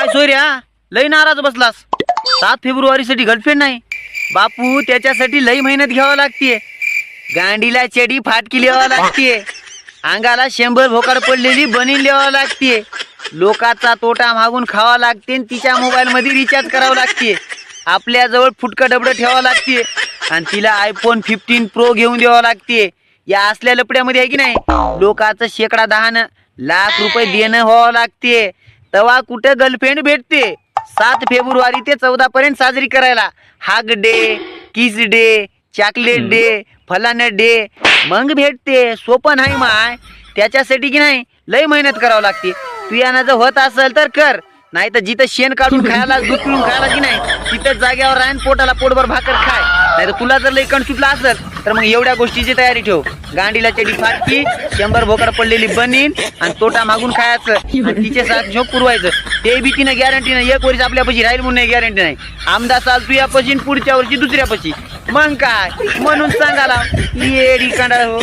काय सोयऱ्या लई नाराज बसलास? 7 फेब्रुवारीसाठी गर्लफ्रेंड नाही बापू, त्याच्यासाठी लई मेहनत घ्यावं लागते. गांडीला चेडी फाटकी लिहावं लागते, अंगाला 100 भोकाड पडलेली बनीन लिहावं लागते, लोकाचा तोटा मागून खावा लागते, तिच्या मोबाईल मध्ये रिचार्ज करावं लागते, आपल्याजवळ फुटका डबडं ठेवावं लागते आणि तिला आयफोन 15 प्रो घेऊन द्यावं लागते. या असल्या लपड्यामध्ये आहे की नाही लोकाचं शेकडा 10 लाख रुपये देणं व्हावं लागते. तेव्हा कुठं गर्लफ्रेंड भेटते? 7 फेब्रुवारी ते 14 पर्यंत साजरी करायला हाग डे, किस डे, चॉकलेट डे, फलाना डे, मग भेटते. सोपं नाही माय, त्याच्यासाठी की नाही लई मेहनत करावं लागते. तू यानं जर होत असेल तर कर, नाही तर जिथं शेण काढून खायला दूध पिऊन खायला की नाही तिथं जाग्यावर राहून पोटाला पोटभर भाकर खाय. नाही तर तुला जर लई कण सुटला असेल तर मग एवढ्या गोष्टीची तयारी ठेव. गांडीला चेडी फाटकी, 100 भोकाड पडलेली बनीन आणि तोटा मागून खायचं आणि तिचे साथ झोप पुरवायचं. ते बी तिनं गॅरंटी नाही, एक वर्ष आपल्यापाशी राहील म्हणून गॅरंटी नाही. आमदा चाल तू यापाशी पुढच्या वर्षी दुसऱ्यापाशी. मग काय म्हणून सांगाला येडी कांडाळ हो.